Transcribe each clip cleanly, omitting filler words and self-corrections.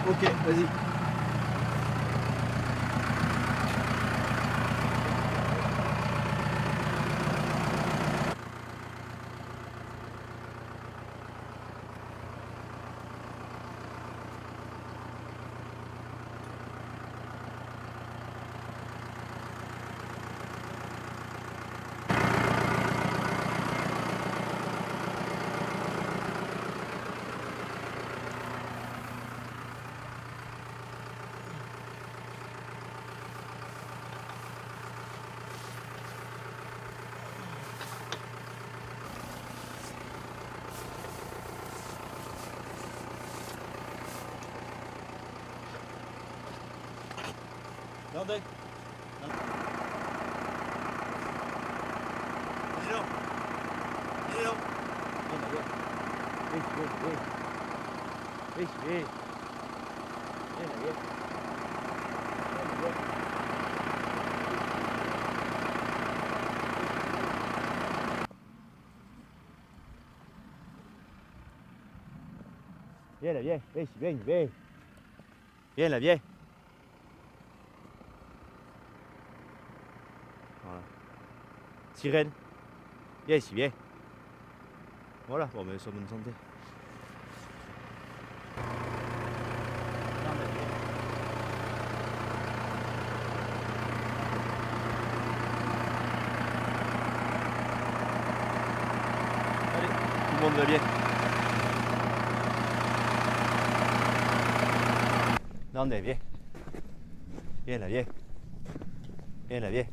Ok, vas-y. Attendez. Allez, allez. Viens là, viens, viens, viens. Viens là, viens. Voilà. Sirène. Viens ici, viens. Voilà, bon, mais ils sont en bonne santé. Allez, tout le monde va bien. Non, mais viens. Viens là, viens. Viens là, viens.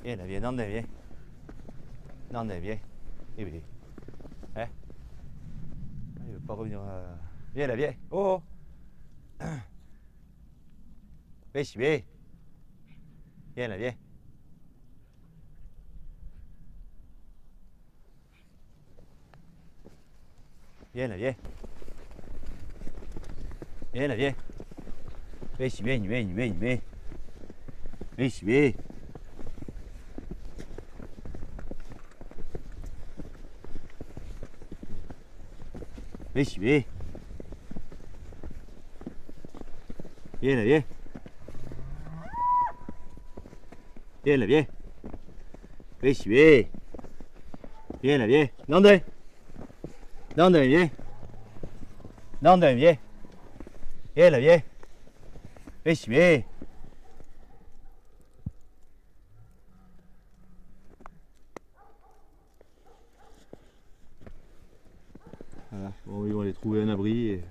Viens là, viens. Non, mais viens. Non, mais viens. Eh oui. Hein? Il veut pas revenir. Viens là, viens. Oh! Viens ici, viens. Viens là, viens. Viens là, viens. Viens là, viens. Viens ici, viens, viens, viens, viens. Viens ici, viens. Viens ici, viens. Viens là, viens. Viens là, viens. Viens ici, viens. Viens là, viens. Nandé. Nandé, viens. Nandé, viens. Viens là, viens. Viens ici, viens. Voilà, bon, ils vont aller trouver un abri. Et...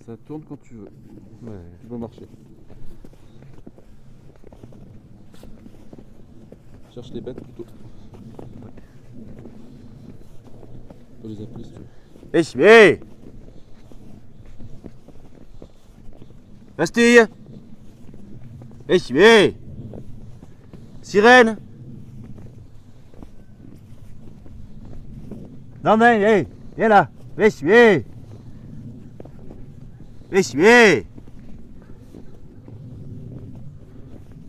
Ça tourne quand tu veux. Ouais. Tu dois marcher. Cherche les bêtes plutôt. Tu peux les appeler si tu veux. Viens ici, viens. Bastille. Viens ici, viens. Sirène. Non, mais viens. Viens là. Viens ici, viens. Viens ici, viens.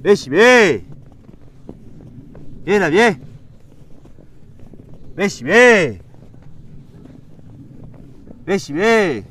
Viens ici, viens. Viens là, viens. Viens ici, viens. Viens ici, viens.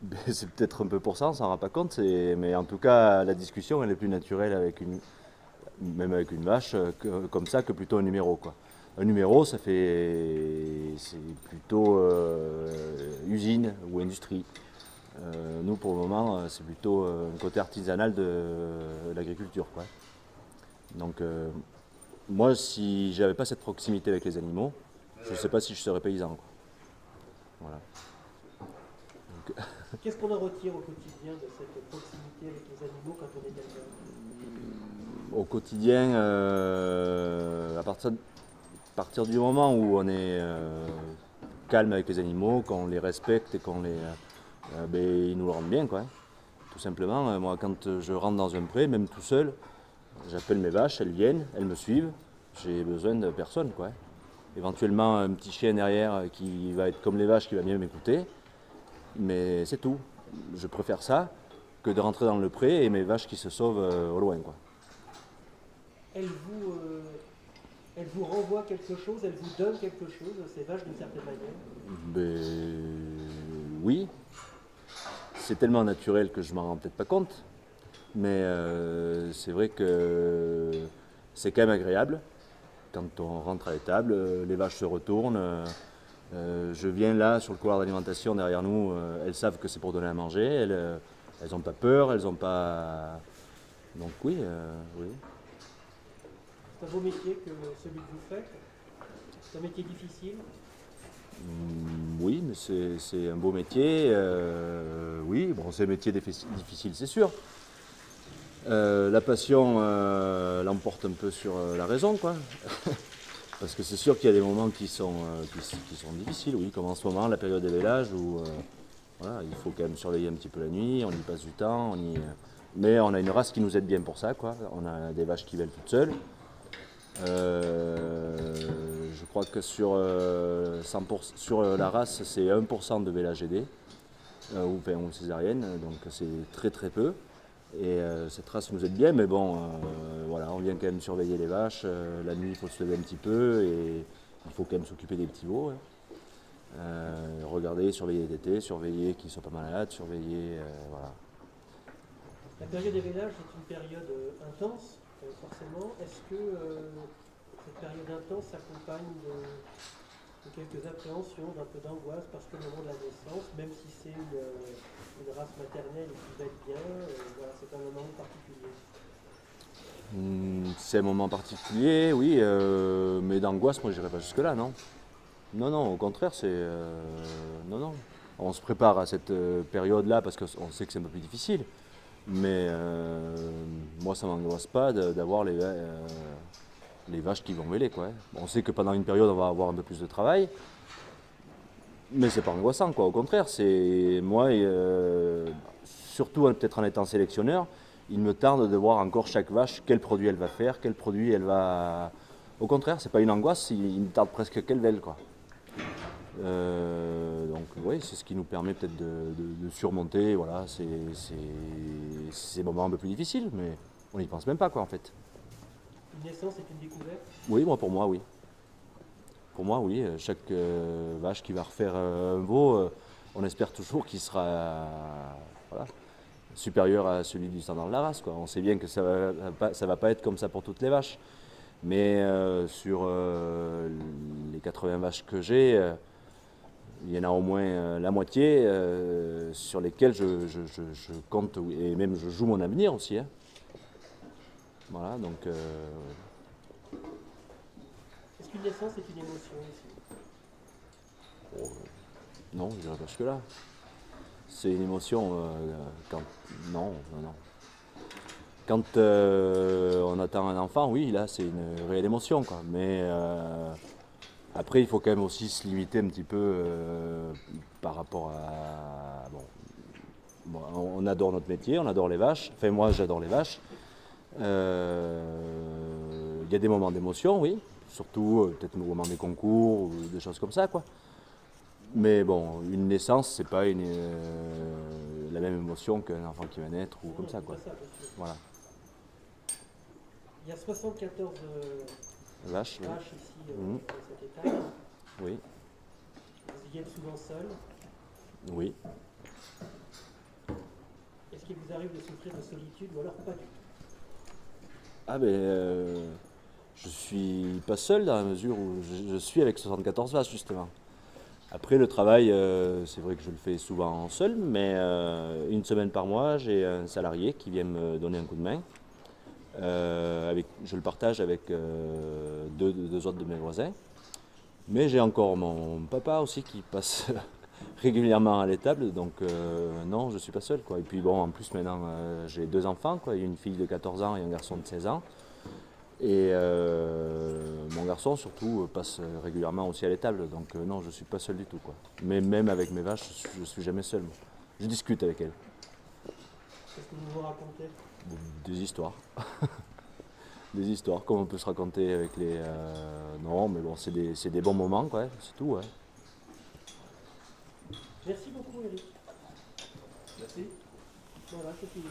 Ben, c'est peut-être un peu pour ça, on s'en rend pas compte, mais en tout cas, la discussion, elle est plus naturelle même avec une vache, comme ça, que plutôt un numéro, quoi. Un numéro, c'est plutôt usine ou industrie. Nous, pour le moment, c'est plutôt un côté artisanal de l'agriculture, quoi. Donc, moi, si j'avais pas cette proximité avec les animaux, je ne sais pas si je serais paysan, quoi. Voilà. Qu'est-ce qu'on en retire au quotidien de cette proximité avec les animaux quand on est éleveur? Au quotidien, à partir du moment où on est calme avec les animaux, qu'on les respecte et ben, ils nous le rendent bien, quoi. Tout simplement, moi, quand je rentre dans un pré, même tout seul, j'appelle mes vaches, elles viennent, elles me suivent. J'ai besoin de personne, quoi. Éventuellement, un petit chien derrière qui va être comme les vaches, qui va bien m'écouter. Mais c'est tout. Je préfère ça que de rentrer dans le pré et mes vaches qui se sauvent au loin, quoi. Elles vous, euh, elles vous renvoient quelque chose, elles vous donnent quelque chose, ces vaches d'une certaine manière? Ben, oui, c'est tellement naturel que je m'en rends peut-être pas compte. Mais c'est vrai que c'est quand même agréable. Quand on rentre à l'étable, les vaches se retournent. Je viens là sur le couloir d'alimentation derrière nous, elles savent que c'est pour donner à manger. Elles n'ont pas peur, elles n'ont pas. Donc oui, oui. C'est un beau métier que celui que vous faites. C'est un métier difficile. Oui, mais c'est un beau métier. Oui, bon, c'est un métier difficile, c'est sûr. La passion l'emporte un peu sur la raison, quoi. Parce que c'est sûr qu'il y a des moments qui sont difficiles, oui, comme en ce moment, la période d'élevage où voilà, il faut quand même surveiller un petit peu la nuit, on y passe du temps, mais on a une race qui nous aide bien pour ça, quoi. On a des vaches qui veulent toutes seules. Je crois que sur, 100%, sur la race, c'est 1% de VLAGD, ou césarienne, donc c'est très très peu. Et cette race nous aide bien, mais bon, voilà, on vient quand même surveiller les vaches. La nuit, il faut se lever un petit peu et il faut quand même s'occuper des petits veaux, hein. Regarder, surveiller les tétés, surveiller qu'ils ne soient pas malades, surveiller, voilà. La période d'élevage est une période intense, forcément. Est-ce que cette période intense s'accompagne de quelques appréhensions, d'un peu d'angoisse, parce que le moment de la naissance, même si c'est une race maternelle et qui va être bien, voilà, c'est un moment particulier. C'est un moment particulier, oui, mais d'angoisse, moi, je n'irai pas jusque-là, non. Non, non, au contraire, non, non. On se prépare à cette période-là parce qu'on sait que c'est un peu plus difficile. Mais moi, ça ne m'angoisse pas d'avoir les vaches qui vont mêler, quoi, hein. On sait que pendant une période, on va avoir un peu plus de travail. Mais c'est pas angoissant, quoi. Au contraire, c'est moi, surtout peut-être en étant sélectionneur, il me tarde de voir encore chaque vache, quel produit elle va faire, quel produit elle va. Au contraire, c'est pas une angoisse, il me tarde presque qu'elle veille, quoi. Donc oui, c'est ce qui nous permet peut-être de surmonter, voilà, ces moments un peu plus difficiles, mais on n'y pense même pas, quoi, en fait. Une naissance est une découverte. Oui, moi, pour moi, oui. Pour moi, oui, chaque vache qui va refaire un veau, on espère toujours qu'il sera voilà, supérieur à celui du standard de la race, quoi. On sait bien que ça va pas être comme ça pour toutes les vaches. Mais sur les 80 vaches que j'ai, il y en a au moins la moitié sur lesquelles je compte, et même je joue mon avenir aussi, hein. Voilà, donc Est-ce qu'une naissance est une émotion aussi? oh, non, je dirais pas jusque-là. C'est une émotion quand. Non, non, non. Quand on attend un enfant, oui, là, c'est une réelle émotion, quoi. Mais après, il faut quand même aussi se limiter un petit peu par rapport à. Bon, on adore notre métier, on adore les vaches. Enfin, moi, j'adore les vaches. Il y a des moments d'émotion, oui. Surtout peut-être au moment des concours ou des choses comme ça, quoi. Mais bon, une naissance, c'est pas la même émotion qu'un enfant qui va naître ou comme ça, quoi. C'est pas ça, bien sûr. Voilà. Il y a 74 Vache, oui. vaches ici Mhm. dans cette étable. Oui, Vous y êtes souvent seul. oui. est-ce qu'il vous arrive de souffrir de solitude ou alors pas du tout? Ah ben, je suis pas seul dans la mesure où je suis avec 74 vaches justement. Après le travail, c'est vrai que je le fais souvent seul, mais une semaine par mois, j'ai un salarié qui vient me donner un coup de main. Je le partage avec deux autres de mes voisins. Mais j'ai encore mon papa aussi qui passe régulièrement à l'étable, donc non, je ne suis pas seul, quoi. Et puis bon, en plus maintenant, j'ai 2 enfants, quoi. Il y a une fille de 14 ans et un garçon de 16 ans. Et mon garçon surtout passe régulièrement aussi à l'étable, donc non, je ne suis pas seul du tout, quoi. Mais même avec mes vaches, je ne suis jamais seul, moi. Je discute avec elles. Qu'est-ce que vous vous racontez? Des histoires. Des histoires, comme on peut se raconter avec les... Non, mais bon, c'est des bons moments, quoi, c'est tout, ouais. Merci beaucoup, Eric. Merci. Voilà, c'est fini.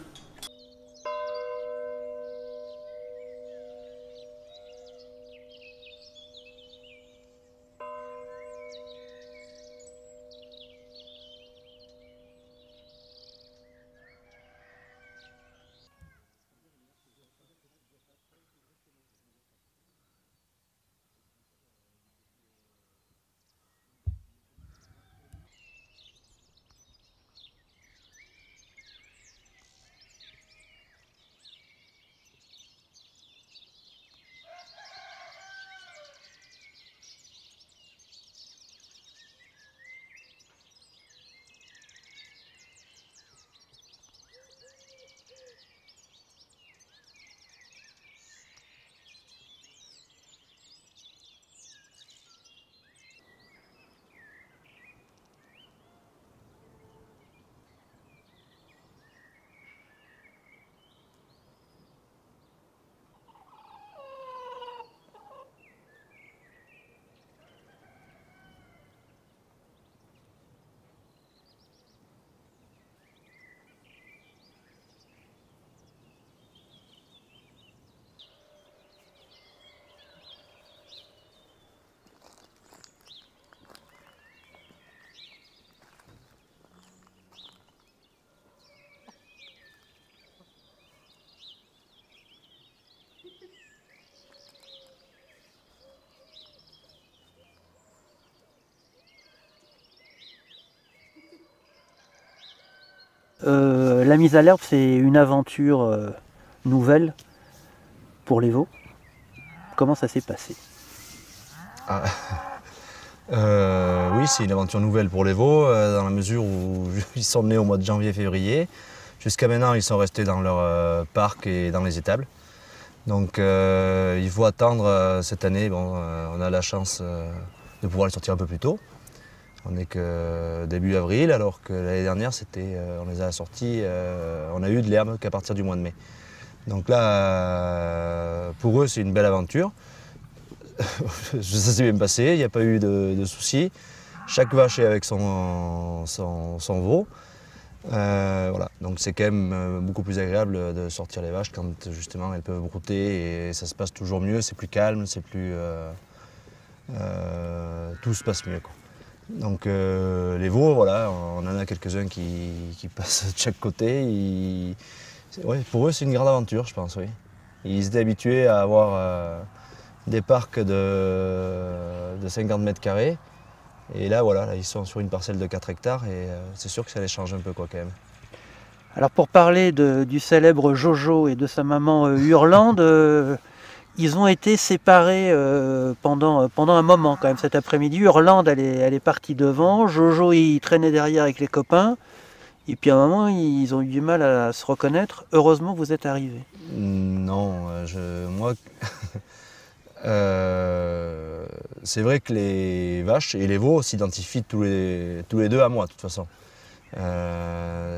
La mise à l'herbe, c'est une aventure nouvelle pour les veaux. Comment ça s'est passé? Oui, c'est une aventure nouvelle pour les veaux, dans la mesure où ils sont nés au mois de janvier-février. Jusqu'à maintenant, ils sont restés dans leur parc et dans les étables. Donc il faut attendre cette année. Bon, on a la chance de pouvoir les sortir un peu plus tôt. On n'est que début avril, alors que l'année dernière, on les a sortis, on a eu de l'herbe qu'à partir du mois de mai. Donc là, pour eux, c'est une belle aventure. Ça s'est bien passé, il n'y a pas eu de soucis. Chaque vache est avec son veau. Voilà. Donc c'est quand même beaucoup plus agréable de sortir les vaches quand justement elles peuvent brouter et ça se passe toujours mieux, c'est plus calme, c'est plus... tout se passe mieux, quoi. Donc les veaux, voilà, on en a quelques-uns qui passent de chaque côté. Ouais, pour eux, c'est une grande aventure, je pense, oui. Ils étaient habitués à avoir des parcs de 50 mètres carrés. Et là, voilà, là, ils sont sur une parcelle de 4 hectares et c'est sûr que ça les change un peu, quoi, quand même. Alors pour parler du célèbre Jojo et de sa maman Hurlande, ils ont été séparés pendant un moment quand même cet après-midi. Hurlande, elle est partie devant, Jojo il traînait derrière avec les copains. Et puis à un moment, ils ont eu du mal à se reconnaître. Heureusement, vous êtes arrivé. Non, moi, c'est vrai que les vaches et les veaux s'identifient tous les deux à moi, de toute façon.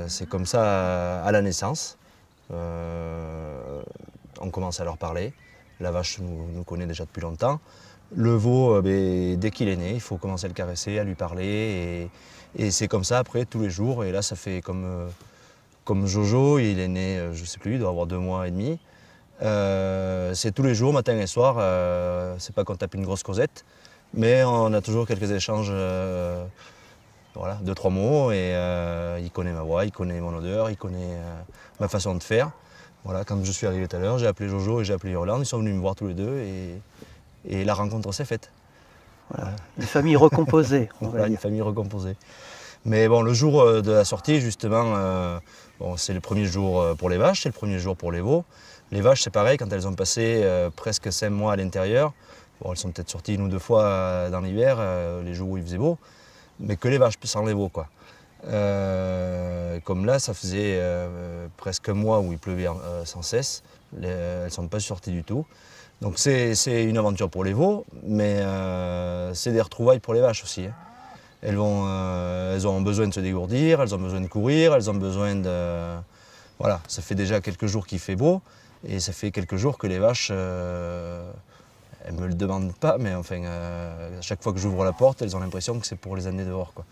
C'est comme ça à la naissance. On commence à leur parler. La vache nous connaît déjà depuis longtemps. Le veau, dès qu'il est né, il faut commencer à le caresser, à lui parler. Et c'est comme ça après, tous les jours. Et là, ça fait comme Jojo, il est né, je ne sais plus, il doit avoir 2 mois et demi. C'est tous les jours, matin et soir. C'est pas qu'on tape une grosse causette, mais on a toujours quelques échanges Voilà, 2-3 mots et il connaît ma voix, il connaît mon odeur, il connaît ma façon de faire. Voilà, quand je suis arrivé tout à l'heure, j'ai appelé Jojo et j'ai appelé Hurland, ils sont venus me voir tous les deux et la rencontre s'est faite. Voilà. Une famille recomposée, on va Voilà, une dire. famille recomposée. Mais bon, le jour de la sortie, justement, bon, c'est le premier jour pour les vaches, c'est le premier jour pour les veaux. Les vaches, c'est pareil, quand elles ont passé presque 5 mois à l'intérieur, bon, elles sont peut-être sorties 1 ou 2 fois dans l'hiver, les jours où il faisait beau, mais que les vaches, sans les veaux, quoi. Comme là, ça faisait presque 1 mois où il pleuvait sans cesse, elles ne sont pas sorties du tout. Donc c'est une aventure pour les veaux, mais c'est des retrouvailles pour les vaches aussi, hein. Elles ont besoin de se dégourdir, elles ont besoin de courir, elles ont besoin de... Voilà, ça fait déjà quelques jours qu'il fait beau, et ça fait quelques jours que les vaches, elles ne me le demandent pas, mais enfin, à chaque fois que j'ouvre la porte, elles ont l'impression que c'est pour les amener dehors, quoi.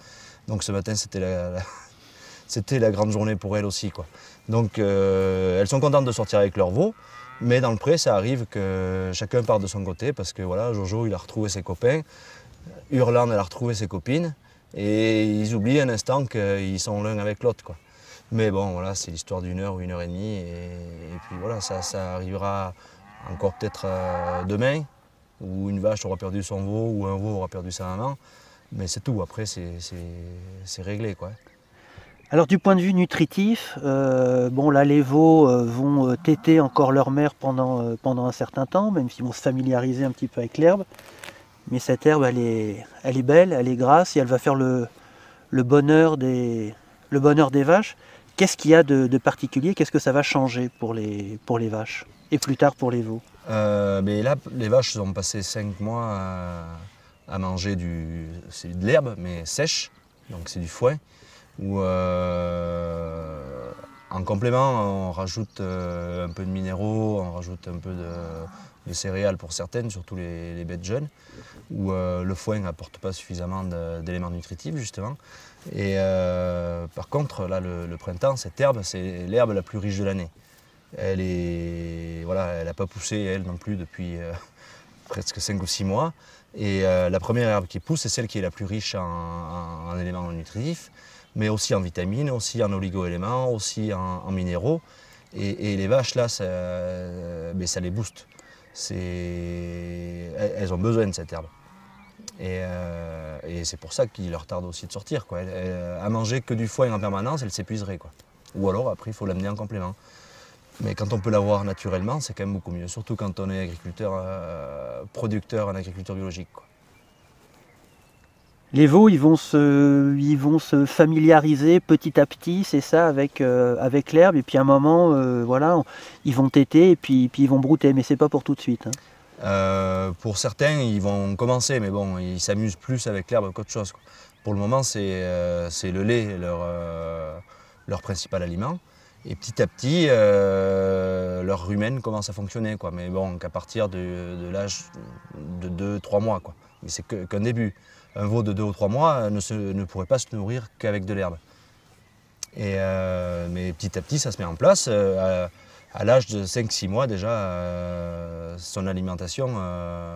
Donc ce matin, c'était la grande journée pour elles aussi, quoi. Donc elles sont contentes de sortir avec leurs veaux, mais dans le pré, ça arrive que chacun part de son côté, parce que voilà, Jojo, il a retrouvé ses copains, Hurland, elle a retrouvé ses copines, et ils oublient un instant qu'ils sont l'un avec l'autre, quoi. Mais bon, voilà, c'est l'histoire d'1 heure ou 1 heure et demie, et puis voilà, ça arrivera encore peut-être demain, où une vache aura perdu son veau, ou un veau aura perdu sa maman, mais c'est tout, après c'est réglé, quoi. Alors du point de vue nutritif, bon là les veaux vont téter encore leur mère pendant un certain temps, même s'ils vont se familiariser un petit peu avec l'herbe. Mais cette herbe, elle est belle, elle est grasse et elle va faire le bonheur des vaches. Qu'est-ce qu'il y a de particulier? Qu'est-ce que ça va changer pour les vaches? Et plus tard pour les veaux? Mais là, les vaches ont passé 5 mois à manger c'est de l'herbe, mais sèche, donc c'est du foin. Où en complément, on rajoute un peu de minéraux, on rajoute un peu de céréales pour certaines, surtout les bêtes jeunes, où le foin n'apporte pas suffisamment d'éléments nutritifs, justement. Et par contre, là, le printemps, cette herbe, c'est l'herbe la plus riche de l'année. Elle n'a pas poussé, elle non plus, depuis presque 5 ou 6 mois. Et la première herbe qui pousse, c'est celle qui est la plus riche en éléments nutritifs, mais aussi en vitamines, aussi en oligo-éléments, aussi en minéraux. Et les vaches, là, ça les booste. Elles ont besoin de cette herbe. Et c'est pour ça qu'il leur tarde aussi de sortir, quoi. À manger que du foin en permanence, elle s'épuiserait, quoi. Ou alors, après, il faut l'amener en complément. Mais quand on peut l'avoir naturellement, c'est quand même beaucoup mieux. Surtout quand on est agriculteur, producteur en agriculture biologique, quoi. Les veaux, ils vont se familiariser petit à petit, c'est ça, avec l'herbe. Et puis à un moment, voilà, ils vont téter et puis ils vont brouter. Mais c'est pas pour tout de suite, hein. Pour certains, ils vont commencer, mais bon, ils s'amusent plus avec l'herbe qu'autre chose, quoi. Pour le moment, c'est le lait, leur principal aliment. Et petit à petit, leur rumen commence à fonctionner, quoi. Mais bon, qu'à partir de l'âge de 2-3 mois, quoi. Mais c'est qu'un début. Un veau de 2 ou 3 mois ne pourrait pas se nourrir qu'avec de l'herbe. Mais petit à petit, ça se met en place. À l'âge de 5-6 mois déjà, son alimentation,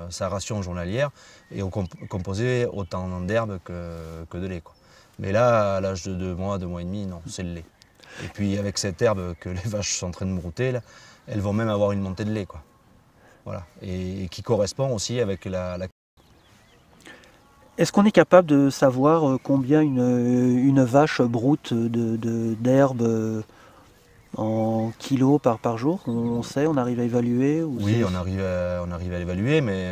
sa ration journalière est composée autant d'herbe que de lait, quoi. Mais là, à l'âge de 2 mois, 2 mois et demi, non, c'est le lait. Et puis avec cette herbe que les vaches sont en train de brouter, là, elles vont même avoir une montée de lait, quoi. Voilà. Et qui correspond aussi avec la... Est-ce qu'on est capable de savoir combien une vache broute d'herbe en kilos par jour? On sait, on arrive à évaluer Oui, on arrive à l'évaluer, mais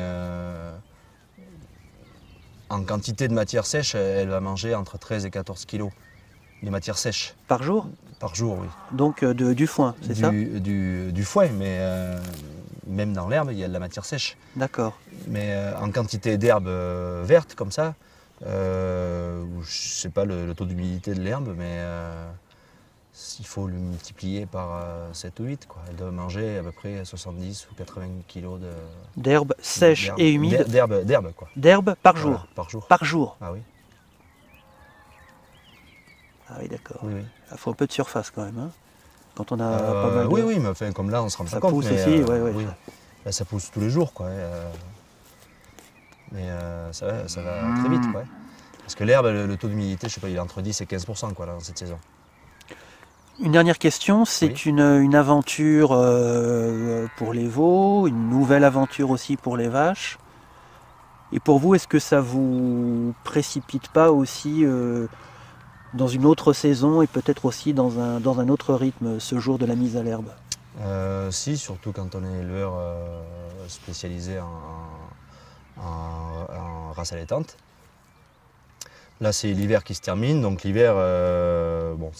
en quantité de matière sèche, elle va manger entre 13 et 14 kilos de matière sèche. Par jour? Par jour, oui. Donc du foin, c'est ça? Du foin, mais même dans l'herbe, il y a de la matière sèche. D'accord. Mais en quantité d'herbe verte, comme ça, je ne sais pas le taux d'humidité de l'herbe, mais il faut le multiplier par 7 ou 8, quoi. Elle doit manger à peu près 70 ou 80 kilos d'herbe sèche et humide? D'herbe, quoi. D'herbe par jour? Voilà, par jour. Par jour? Ah oui. Ah oui, d'accord. Oui, oui. Il faut un peu de surface quand même, hein, quand on a pas mal de... Oui, mais enfin, comme là, on se rend Ça pas compte. pousse mais, aussi, ouais. oui. Là, ça pousse tous les jours, quoi. Mais ça va très vite, quoi. Parce que l'herbe, le taux d'humidité, je sais pas, il est entre 10 et 15% quoi, là, dans cette saison. Une dernière question, c'est Oui. une aventure pour les veaux, une nouvelle aventure aussi pour les vaches. Et pour vous, est-ce que ça vous précipite pas aussi dans une autre saison et peut-être aussi dans un autre rythme ce jour de la mise à l'herbe? Si, surtout quand on est éleveur spécialisé en race allaitante. Là, c'est l'hiver qui se termine, donc l'hiver, bon,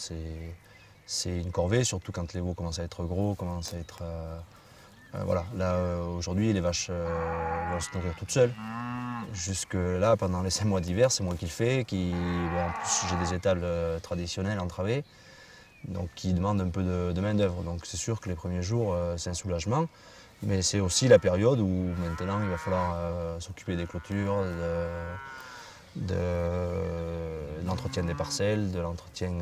c'est une corvée, surtout quand les veaux commencent à être gros, commencent à être... voilà, là, aujourd'hui, les vaches vont se nourrir toutes seules. Jusque là, pendant les 5 mois d'hiver, c'est moi qui le fais. Bon, en plus, j'ai des étables traditionnelles entravées, donc qui demandent un peu de main-d'œuvre. Donc c'est sûr que les premiers jours, c'est un soulagement. Mais c'est aussi la période où maintenant il va falloir s'occuper des clôtures, de l'entretien des parcelles, de l'entretien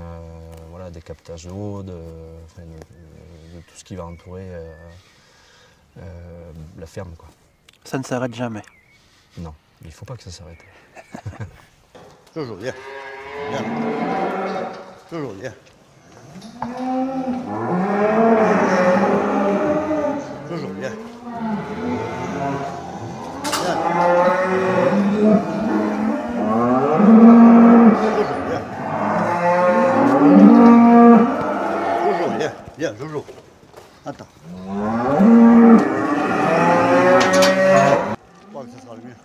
voilà, des captages d'eau, de tout ce qui va entourer la ferme, quoi. Ça ne s'arrête jamais. Non, il ne faut pas que ça s'arrête. Toujours bien. Bien. Toujours bien. Toujours bien. Bien. Toujours bien. Toujours bien. Bien, toujours. Attends. Je crois que ce sera le mieux.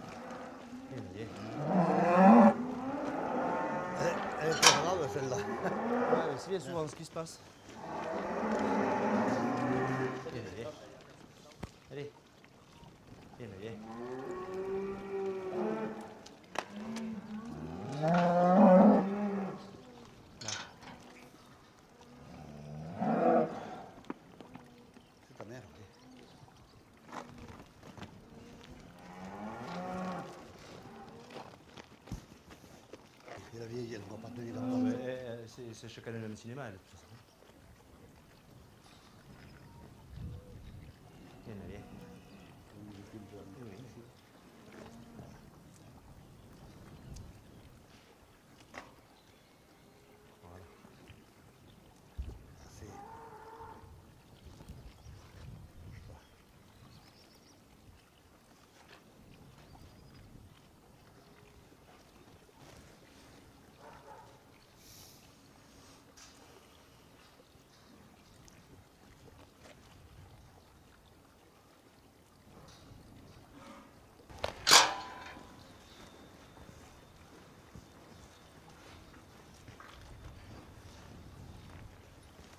Elle est très grave celle-là. Ouais, c'est bien souvent ce qui se passe. Allez. Viens, viens. C'est ta mère. Et la vieille, elle ne va pas tenir la Non, porte. mais c'est chacun le même cinéma, elle, de toute façon. Viens, viens. C'est...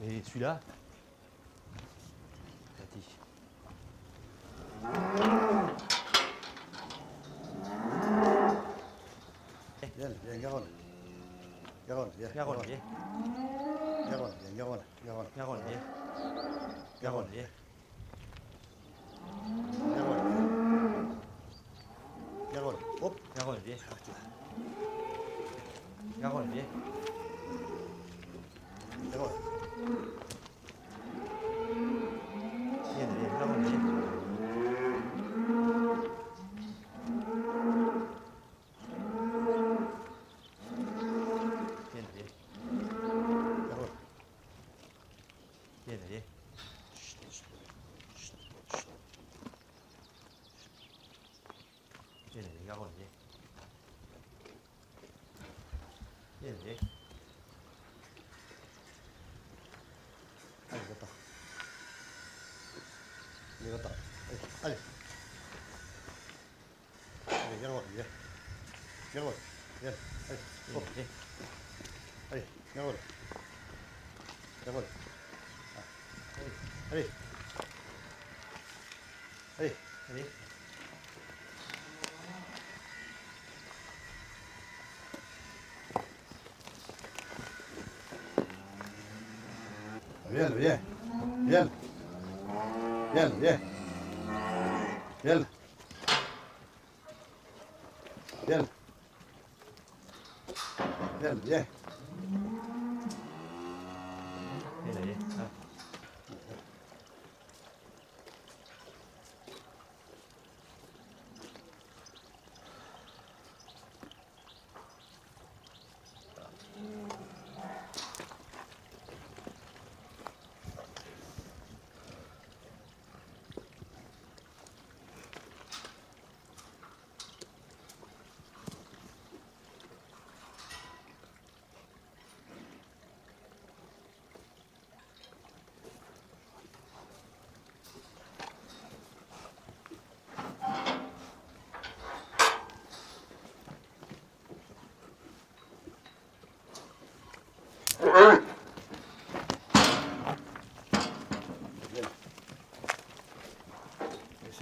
Et celui-là Tati. Viens, viens, Garonne. Garonne, viens. Garonne, viens. Garonne, viens, Garonne. Garonne. Garonne, viens. Garonne, viens. Garonne, viens. Garonne, hop. Garonne, viens. Garonne, viens. Garonne. Viens, viens. Garonne, viens. Viens, viens. Garonne. Viens, viens. Viens, viens, Garonne, viens. Viens, viens. Allez, va-t'en. Allez, va-t'en. Allez, allez. Allez, Garonne, viens. Garonne, viens. Allez, hop. Viens. Allez, Garonne. Garonne. Ah. Allez. Allez. Allez. Viens, viens. Viens. Viens, viens. Viens. Viens. Viens, viens. Viens, viens. Ah.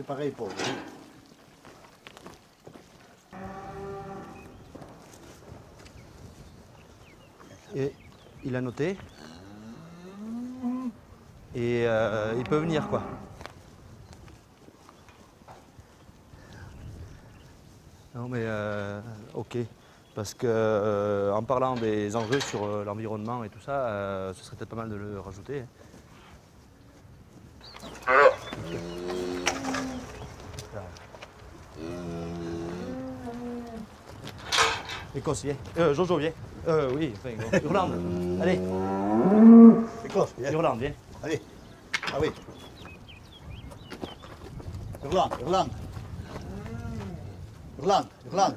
pareil pour vous. Et il a noté. Et il peut venir quoi. Non mais ok. Parce que en parlant des enjeux sur l'environnement et tout ça, ce serait peut-être pas mal de le rajouter. Écosse, viens. Jojo, viens. Oui, enfin, Irlande. Allez. Écosse, viens. Irlande, viens. Allez. Ah oui. Irlande, Irlande. Irlande, Irlande.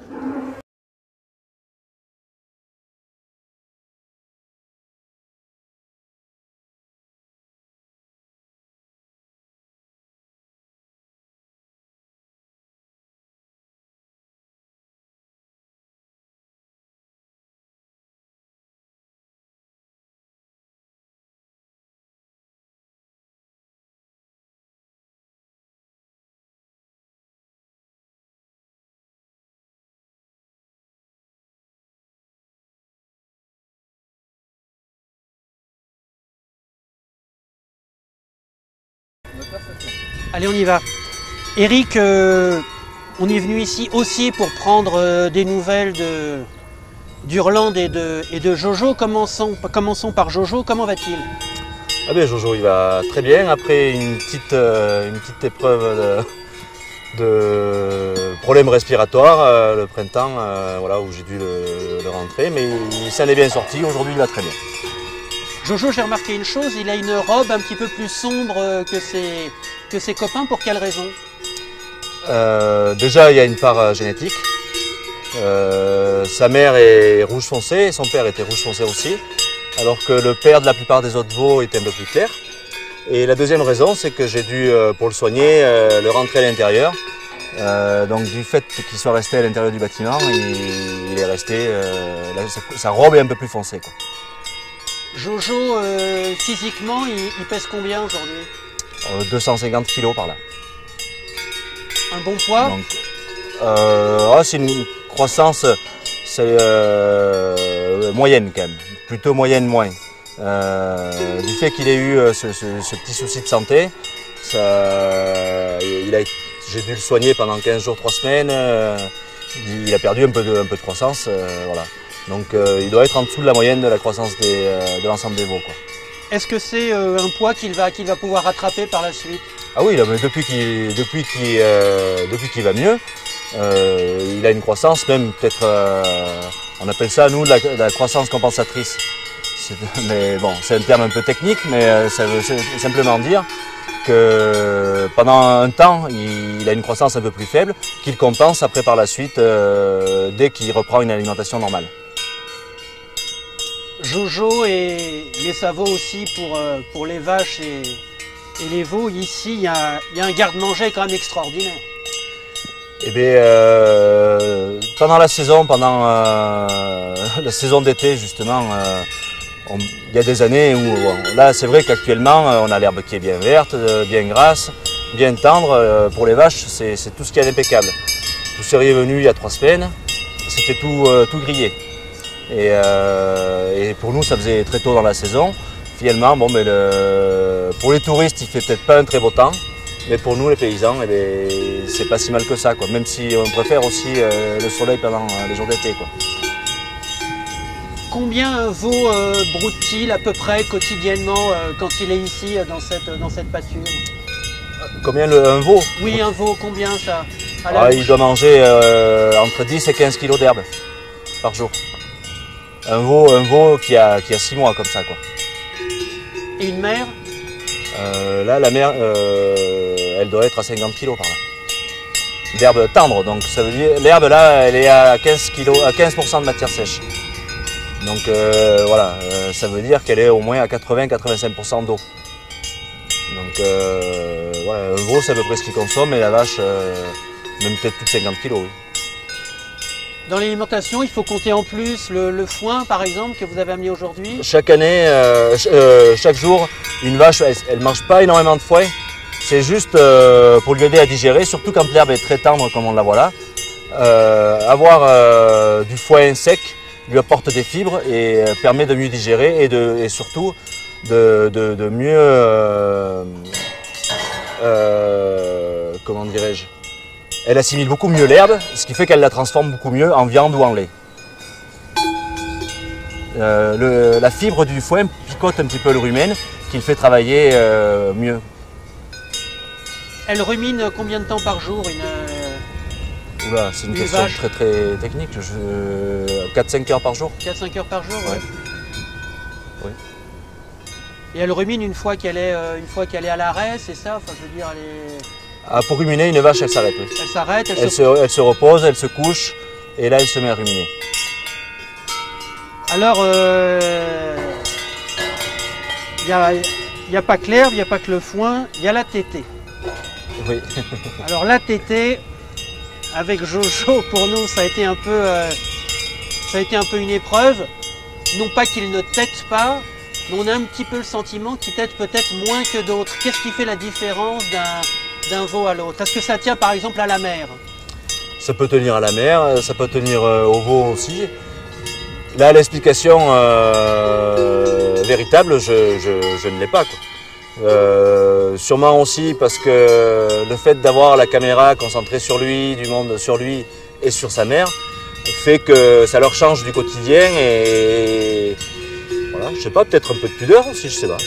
Allez, on y va. Eric, on est venu ici aussi pour prendre des nouvelles d'Urlande et de Jojo. Commençons par Jojo, comment va-t-il? Ah bien Jojo, il va très bien. Après une petite épreuve de problèmes respiratoires le printemps, voilà, où j'ai dû le rentrer. Mais il s'en est bien sorti. Aujourd'hui, il va très bien. Jojo, j'ai remarqué une chose, il a une robe un petit peu plus sombre que ses copains. Pour quelle raison? Déjà, il y a une part génétique. Sa mère est rouge foncé et son père était rouge foncé aussi, alors que le père de la plupart des autres veaux était un peu plus clair. Et la deuxième raison, c'est que j'ai dû, pour le soigner, le rentrer à l'intérieur. Donc du fait qu'il soit resté à l'intérieur du bâtiment, il est resté, sa robe est un peu plus foncée, quoi. Jojo, physiquement, il pèse combien aujourd'hui? 250 kg par là. Un bon poids? Donc, c'est une croissance moyenne quand même, plutôt moyenne moins. Du fait qu'il ait eu ce petit souci de santé, j'ai dû le soigner pendant 15 jours, 3 semaines. Il a perdu un peu de croissance, voilà. Donc il doit être en dessous de la moyenne de la croissance de l'ensemble des veaux, quoi. Est-ce que c'est un poids qu'il va pouvoir rattraper par la suite? Ah oui, là, mais depuis qu'il va mieux, il a une croissance même peut-être, on appelle ça nous la croissance compensatrice. Mais bon, c'est un terme un peu technique, mais ça veut simplement dire que pendant un temps, il a une croissance un peu plus faible, qu'il compense après par la suite dès qu'il reprend une alimentation normale. Jojo, mais ça vaut aussi pour les vaches et les veaux. Ici, il y a un garde-manger quand même extraordinaire. Eh bien, pendant la saison d'été justement, il y a des années où, là c'est vrai qu'actuellement on a l'herbe qui est bien verte, bien grasse, bien tendre. Pour les vaches, c'est tout ce qui est impeccable. Vous seriez venu il y a 3 semaines, c'était tout grillé. Et pour nous, ça faisait très tôt dans la saison. Finalement, bon, mais pour les touristes, il fait peut-être pas un très beau temps. Mais pour nous, les paysans, eh c'est pas si mal que ça, quoi. Même si on préfère aussi le soleil pendant les jours d'été, quoi. Combien un veau broute-t-il à peu près quotidiennement quand il est ici dans cette pâture? Combien un veau? Oui, un veau, combien ça? Il doit manger entre 10 et 15 kg d'herbe par jour. Un veau qui a 6 mois comme ça, quoi. Et une mère? Là, la mère, elle doit être à 50 kg par là. D'herbe tendre, donc ça veut dire l'herbe là, elle est à 15% de matière sèche. Donc voilà, ça veut dire qu'elle est au moins à 80-85% d'eau. Donc voilà, un veau c'est à peu près ce qu'il consomme et la vache, même peut-être plus de 50 kg, oui. Dans l'alimentation, il faut compter en plus le foin, par exemple, que vous avez amené aujourd'hui. Chaque année, chaque jour, une vache, elle ne mange pas énormément de foin. C'est juste pour lui aider à digérer, surtout quand l'herbe est très tendre comme on la voit là. Avoir du foin sec lui apporte des fibres et permet de mieux digérer et surtout de mieux, comment dirais-je, elle assimile beaucoup mieux l'herbe, ce qui fait qu'elle la transforme beaucoup mieux en viande ou en lait. La fibre du foin picote un petit peu le rumen, qui le fait travailler mieux. Elle rumine combien de temps par jour Oula, c'est une question vache très très technique. 4-5 heures par jour. 4-5 heures par jour, ouais. Oui. Et elle rumine une fois qu'elle est à l'arrêt, c'est ça? Enfin, je veux dire, elle est... Ah, pour ruminer, une vache, elle s'arrête, oui. Elle s'arrête, Elle se repose, elle se couche, et là, elle se met à ruminer. Alors, il n'y a pas que l'herbe, il n'y a pas que le foin, il y a la tétée. Oui. Alors la tétée, avec Jojo, pour nous, ça a été un peu une épreuve. Non pas qu'il ne tète pas, mais on a un petit peu le sentiment qu'il tète peut-être moins que d'autres. Qu'est-ce qui fait la différence d'un veau à l'autre? Est-ce que ça tient par exemple à la mer? Ça peut tenir à la mer, ça peut tenir au veau aussi. Là, l'explication véritable, je ne l'ai pas, quoi. Sûrement aussi parce que le fait d'avoir la caméra concentrée sur lui, du monde sur lui et sur sa mère, fait que ça leur change du quotidien et voilà, je sais pas, peut-être un peu de pudeur aussi, je sais pas.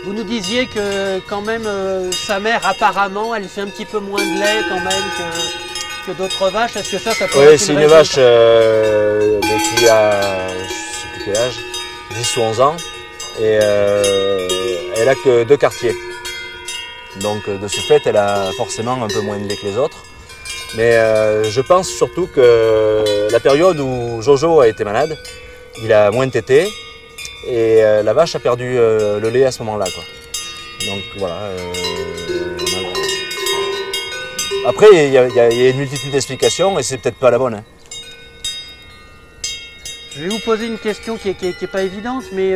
Vous nous disiez que quand même sa mère apparemment elle fait un petit peu moins de lait quand même que d'autres vaches. Est-ce que ça peut Oui, être c'est une une raison? vache qui a, je sais plus quel âge, 10 ou 11 ans. Et elle n'a que 2 quartiers. Donc de ce fait, elle a forcément un peu moins de lait que les autres. Mais je pense surtout que la période où Jojo a été malade, il a moins tété et la vache a perdu le lait à ce moment-là, quoi. Donc voilà. Après, il y a une multitude d'explications et c'est peut-être pas la bonne, hein. Je vais vous poser une question qui est pas évidente, mais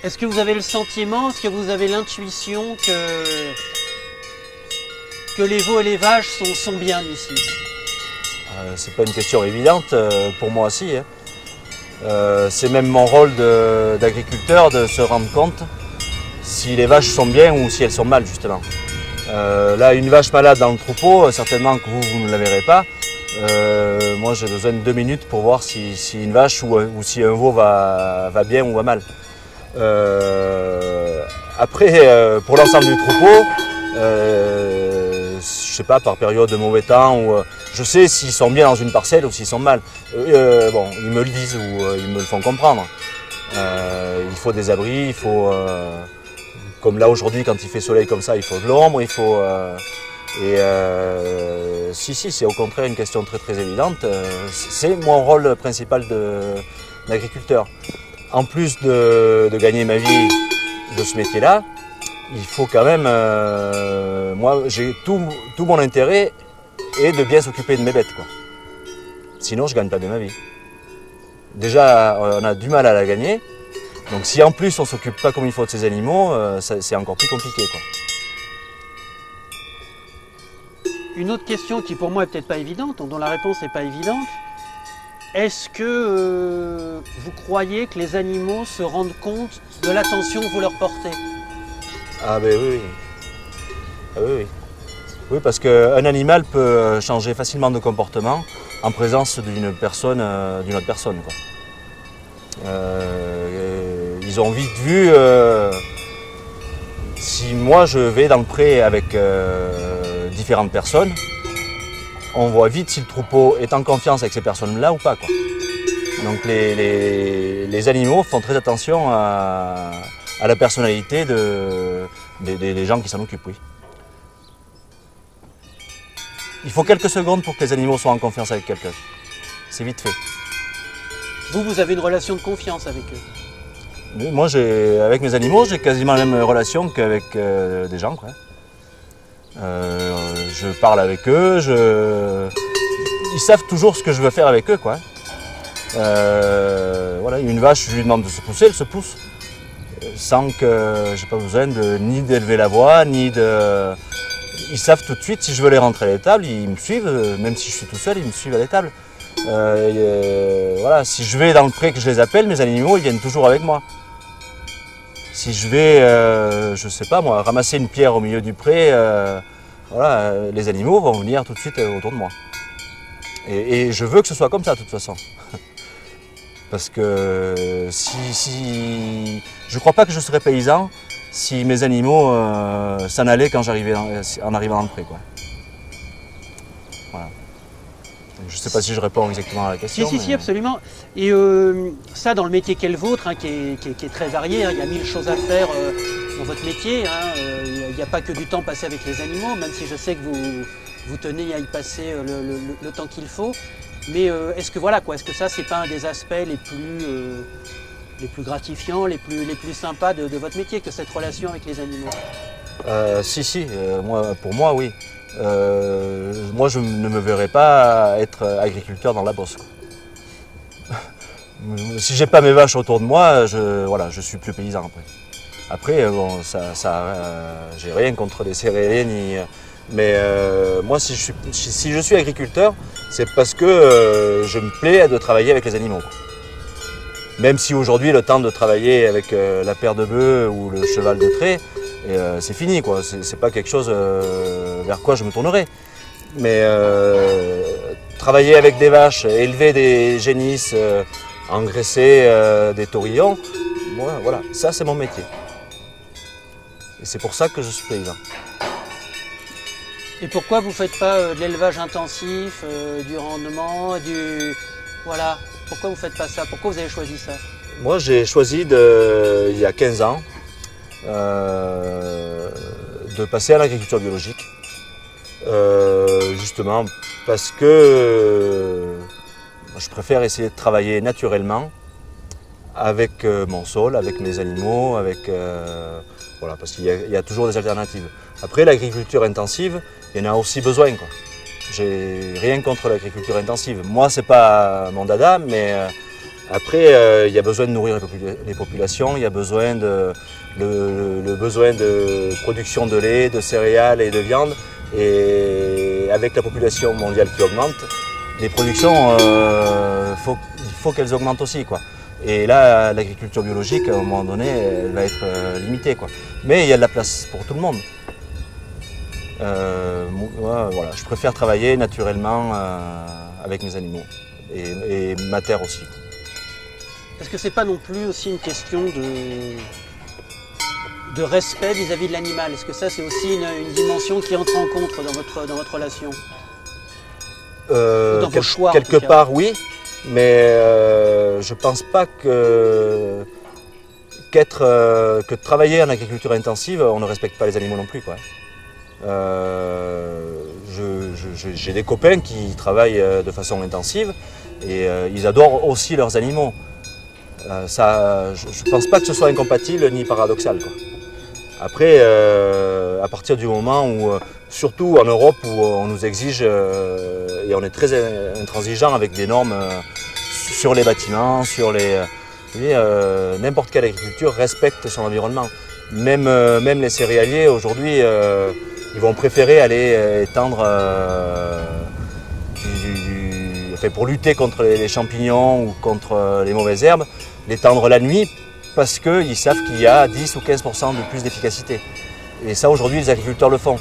est-ce que vous avez le sentiment, est-ce que vous avez l'intuition que les veaux et les vaches sont bien ici? C'est pas une question évidente, pour moi aussi, hein. C'est même mon rôle d'agriculteur de se rendre compte si les vaches sont bien ou si elles sont mal, justement. Là, une vache malade dans le troupeau, certainement que vous ne la verrez pas. Moi, j'ai besoin de 2 minutes pour voir si une vache ou si un veau va bien ou va mal. Après, pour l'ensemble du troupeau, je sais pas, par période de mauvais temps, je sais s'ils sont bien dans une parcelle ou s'ils sont mal. Bon, ils me le disent ou ils me le font comprendre. Il faut des abris, il faut, comme là aujourd'hui, quand il fait soleil comme ça, il faut de l'ombre, il faut... si, c'est au contraire une question très très évidente. C'est mon rôle principal d'agriculteur. En plus de gagner ma vie de ce métier-là, il faut quand même, moi j'ai tout mon intérêt est de bien s'occuper de mes bêtes, quoi. Sinon je ne gagne pas bien ma vie. Déjà on a du mal à la gagner, donc si en plus on ne s'occupe pas comme il faut de ces animaux, c'est encore plus compliqué, quoi. Une autre question qui pour moi est peut-être pas évidente, dont la réponse n'est pas évidente. Est-ce que vous croyez que les animaux se rendent compte de l'attention que vous leur portez? Ah ben oui, oui. Ah, oui, oui. Oui, parce qu'un animal peut changer facilement de comportement en présence d'une autre personne, quoi. Ils ont vite vu, si moi je vais dans le pré avec différentes personnes, on voit vite si le troupeau est en confiance avec ces personnes-là ou pas, quoi. Donc les animaux font très attention à la personnalité des gens qui s'en occupent, oui. Il faut quelques secondes pour que les animaux soient en confiance avec quelqu'un. C'est vite fait. Vous avez une relation de confiance avec eux? Oui, moi, avec mes animaux, j'ai quasiment la même relation qu'avec des gens, quoi. Je parle avec eux, ils savent toujours ce que je veux faire avec eux, quoi. Voilà, une vache, je lui demande de se pousser, elle se pousse. sans que j'ai pas besoin ni d'élever la voix, ni de... Ils savent tout de suite si je veux les rentrer à l'étable, ils me suivent, même si je suis tout seul, ils me suivent à l'étable. Voilà, si je vais dans le pré que je les appelle, mes animaux ils viennent toujours avec moi. Si je vais, je sais pas moi, ramasser une pierre au milieu du pré, voilà, les animaux vont venir tout de suite autour de moi. Et je veux que ce soit comme ça de toute façon. Parce que si je ne crois pas que je serais paysan si mes animaux s'en allaient quand j'arrivais en arrivant dans le pré, quoi. Voilà. Je ne sais pas si je réponds exactement à la question. Si, absolument. Et ça, dans le métier qu'est le vôtre, hein, qui est très varié, hein, il y a 1000 choses à faire dans votre métier. Hein, il n'y a pas que du temps passé avec les animaux, même si je sais que vous tenez à y passer le temps qu'il faut. Mais est-ce que voilà quoi, est-ce que ça c'est pas un des aspects les plus gratifiants, les plus sympas de votre métier, que cette relation avec les animaux? Si, pour moi oui. Moi je ne me verrais pas être agriculteur dans la bosse, quoi. Si j'ai pas mes vaches autour de moi, je suis plus paysan après. Après bon, j'ai rien contre les céréaliers mais moi si je suis agriculteur, c'est parce que je me plais de travailler avec les animaux. Même si aujourd'hui le temps de travailler avec la paire de bœufs ou le cheval de trait, c'est fini, quoi. C'est pas quelque chose vers quoi je me tournerai. Mais travailler avec des vaches, élever des génisses, engraisser des taurillons, voilà, ça c'est mon métier. Et c'est pour ça que je suis paysan. Et pourquoi vous ne faites pas de l'élevage intensif, du rendement, Voilà, pourquoi vous ne faites pas ça? Pourquoi vous avez choisi ça? Moi j'ai choisi il y a 15 ans de passer à l'agriculture biologique. Justement parce que je préfère essayer de travailler naturellement avec mon sol, avec mes animaux, voilà, parce qu'il y a toujours des alternatives. Après l'agriculture intensive, il y en a aussi besoin, quoi. J'ai rien contre l'agriculture intensive. Moi c'est pas mon dada, mais après il y a besoin de nourrir les populations, il y a besoin le besoin de production de lait, de céréales et de viande. Et avec la population mondiale qui augmente, les productions, il faut qu'elles augmentent aussi, quoi. Et là, l'agriculture biologique, à un moment donné, elle va être limitée, quoi. Mais il y a de la place pour tout le monde. Voilà, je préfère travailler naturellement avec mes animaux et ma terre aussi. Est-ce que c'est pas non plus aussi une question de respect vis-à-vis de l'animal? Est-ce que ça c'est aussi une dimension qui entre en compte dans votre relation? Dans vos choix, quelque part oui, mais je pense pas que travailler en agriculture intensive, on ne respecte pas les animaux non plus, quoi. J'ai des copains qui travaillent de façon intensive et ils adorent aussi leurs animaux. Je ne pense pas que ce soit incompatible ni paradoxal, quoi. Après, à partir du moment où, surtout en Europe, où on nous exige et on est très intransigeant avec des normes sur les bâtiments, sur les... n'importe quelle agriculture respecte son environnement. Même les céréaliers, aujourd'hui, ils vont préférer aller étendre, pour lutter contre les champignons ou contre les mauvaises herbes, l'étendre la nuit, parce qu'ils savent qu'il y a 10 ou 15% de plus d'efficacité. Et ça, aujourd'hui, les agriculteurs le font.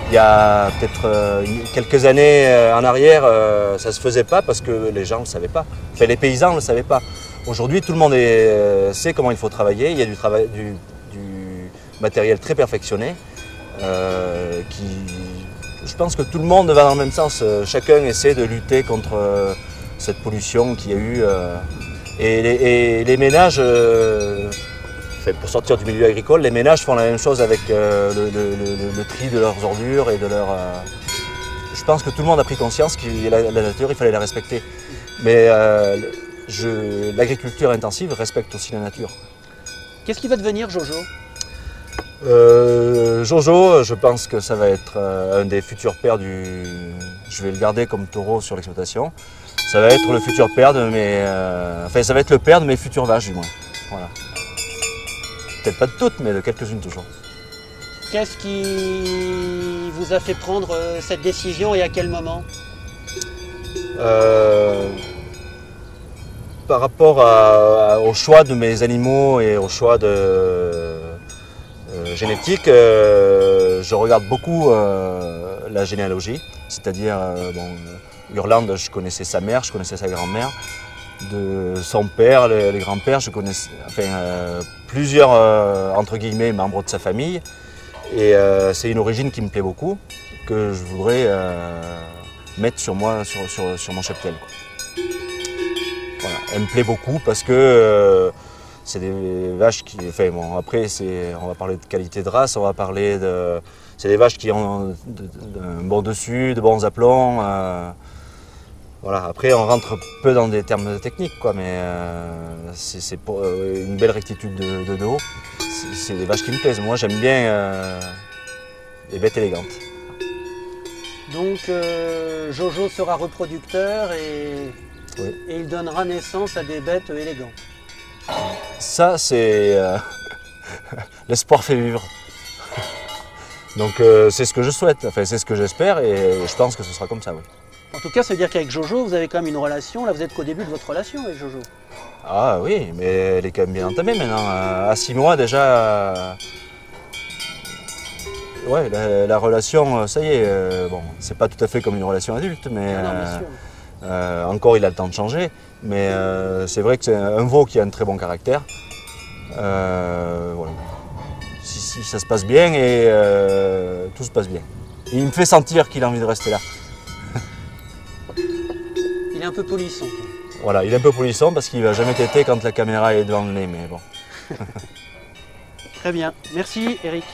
Il y a peut-être quelques années en arrière, ça ne se faisait pas parce que les gens ne le savaient pas. Enfin, les paysans ne le savaient pas. Aujourd'hui, tout le monde sait comment il faut travailler. Il y a du matériel très perfectionné. Je pense que tout le monde va dans le même sens. Chacun essaie de lutter contre cette pollution qu'il y a eu. Et les ménages, pour sortir du milieu agricole, les ménages font la même chose avec le tri de leurs ordures et de leurs... Je pense que tout le monde a pris conscience que la nature, il fallait la respecter. Mais l'agriculture intensive respecte aussi la nature. Qu'est-ce qui va devenir Jojo? Jojo, je pense que ça va être un des futurs pères du... Je vais le garder comme taureau sur l'exploitation. Ça va être le futur père de mes... ça va être le père de mes futures vaches, du moins. Voilà. peut-être pas de toutes, mais de quelques-unes toujours. Qu'est-ce qui vous a fait prendre cette décision et à quel moment? Par rapport au choix de mes animaux et au choix génétique, je regarde beaucoup la généalogie, c'est-à-dire Urland, je connaissais sa mère, je connaissais sa grand-mère, de son père, les grands-pères, je connaissais plusieurs entre guillemets membres de sa famille, et c'est une origine qui me plaît beaucoup, que je voudrais mettre sur moi, sur mon cheptel, quoi. Voilà. Elle me plaît beaucoup parce que c'est des vaches qui. Enfin bon, après, on va parler de qualité de race, on va parler de. C'est des vaches qui ont un bon dessus, de bons aplombs. Voilà. Après, on rentre peu dans des termes techniques, quoi, mais c'est pour une belle rectitude de dos. C'est des vaches qui me plaisent. Moi, j'aime bien les bêtes élégantes. Donc Jojo sera reproducteur Oui. et il donnera naissance à des bêtes élégantes. Ça, c'est l'espoir fait vivre. Donc c'est ce que je souhaite, enfin c'est ce que j'espère et je pense que ce sera comme ça, oui. En tout cas, ça veut dire qu'avec Jojo, vous avez quand même une relation. Là, vous êtes qu'au début de votre relation avec Jojo. Ah oui, mais elle est quand même bien entamée maintenant. À 6 mois déjà, ouais, la relation, ça y est, bon, c'est pas tout à fait comme une relation adulte, mais Ah non, bien sûr. encore il a le temps de changer. Mais c'est vrai que c'est un veau qui a un très bon caractère. Voilà. Si ça se passe bien et tout se passe bien. Et il me fait sentir qu'il a envie de rester là. Il est un peu polisson. Voilà, il est un peu polisson parce qu'il va jamais têter quand la caméra est devant le nez, mais bon. Très bien. Merci, Eric.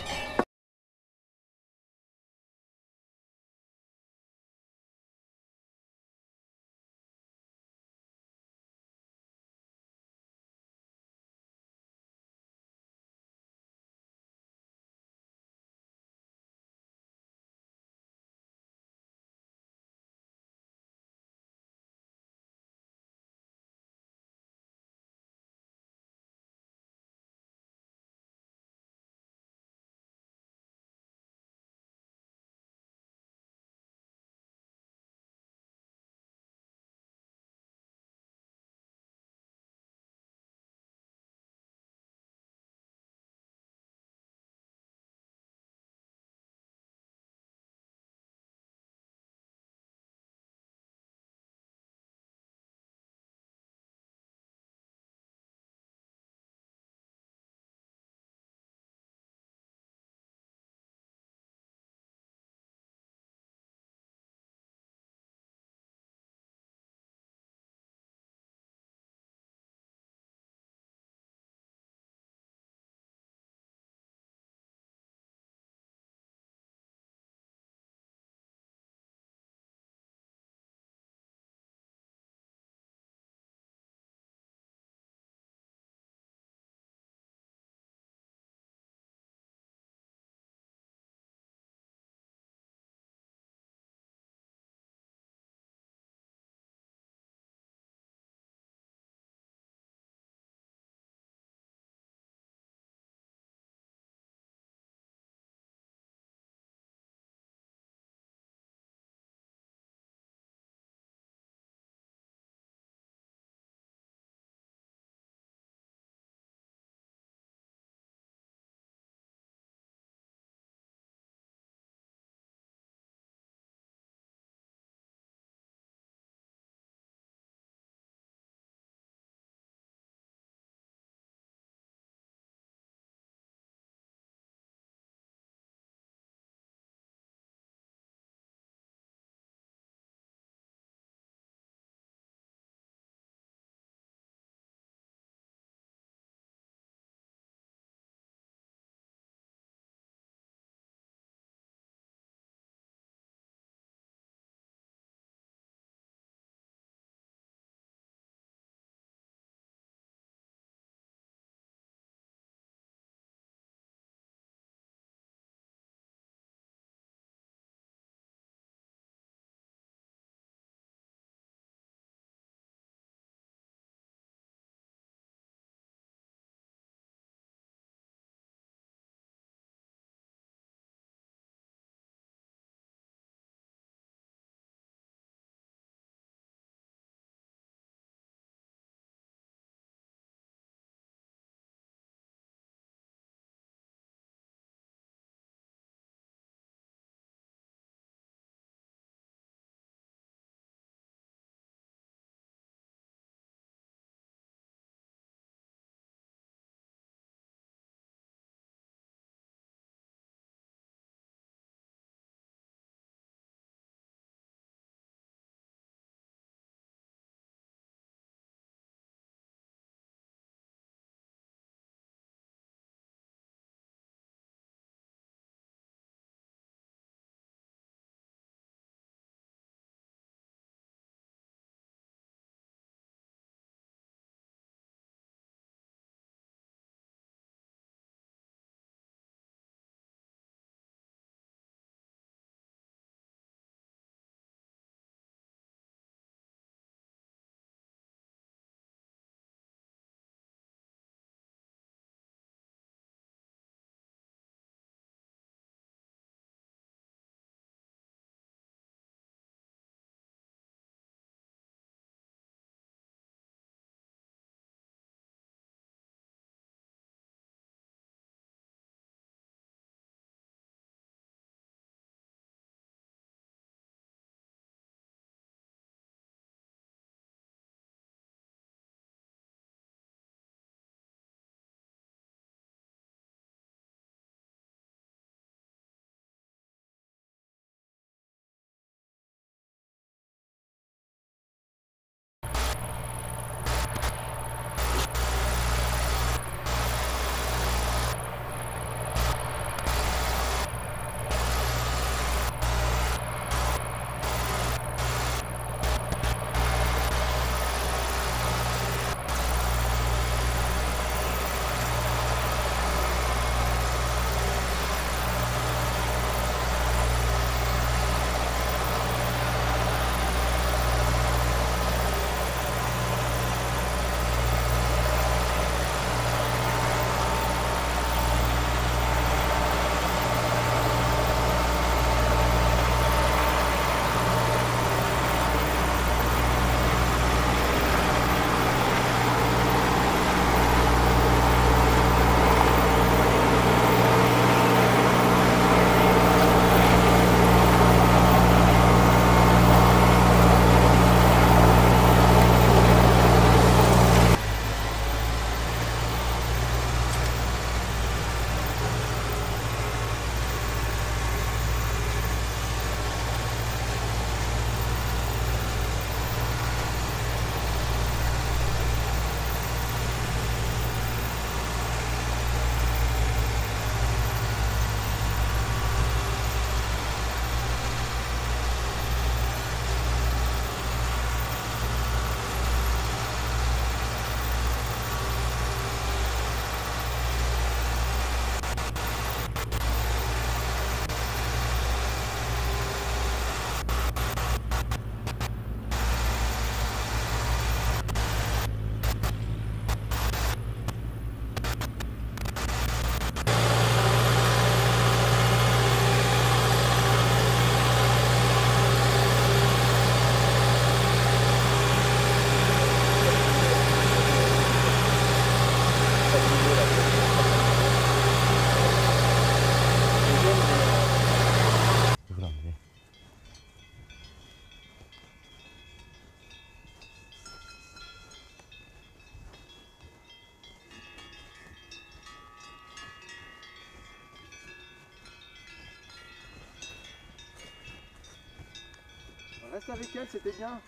Reste avec elle, c'était bien.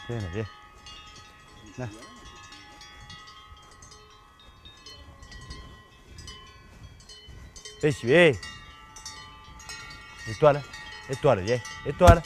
Viens là, viens. Là. Viens ici, viens. Étoile, étoile, viens. Étoile.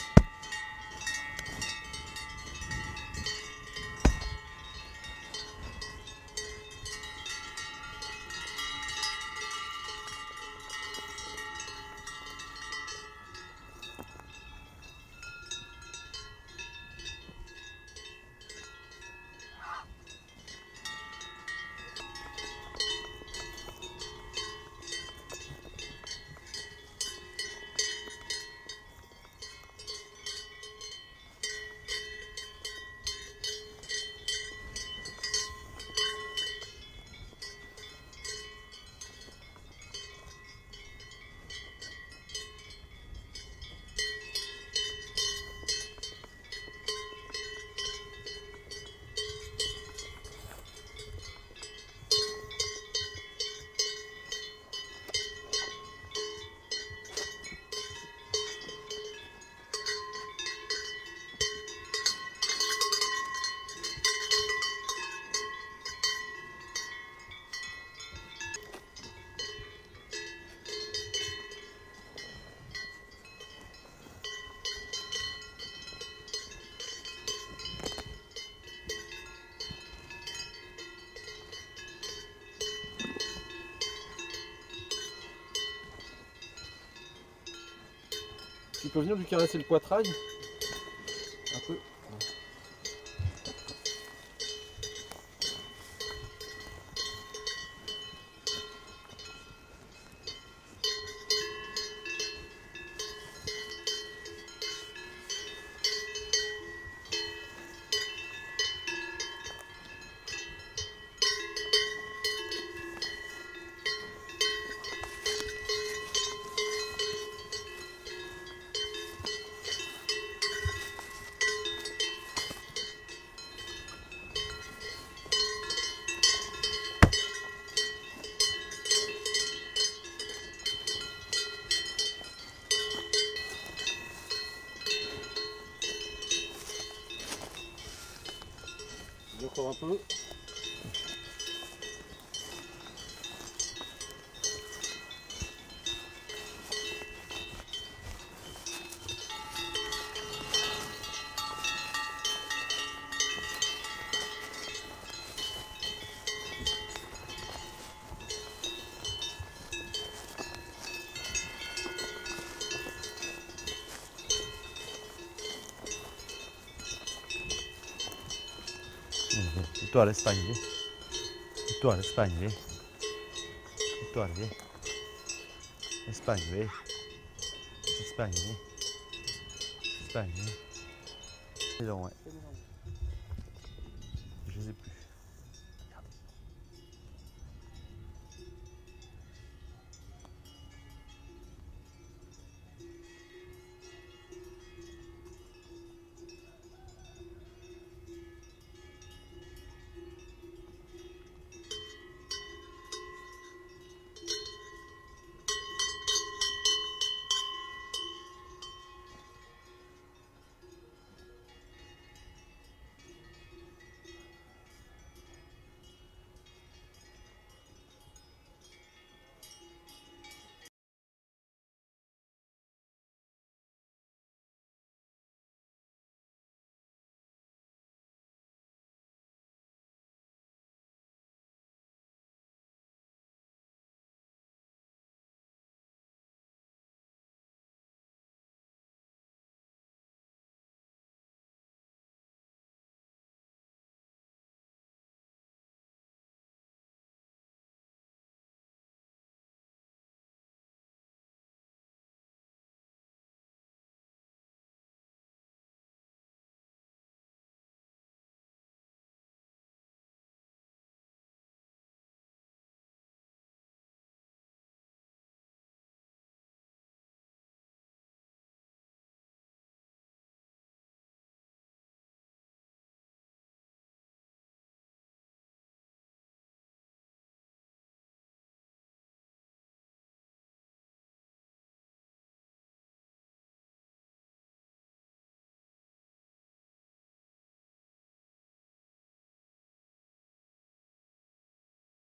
Tu peux venir lui caresser le poitrail? Un peu. Encore un peu. Étoile, Espagne, viens. Étoile, Espagne, viens. Étoile, viens. Espagne, viens. Espagne, viens. Espagne, viens. C'est long, ouais. Je les ai plus.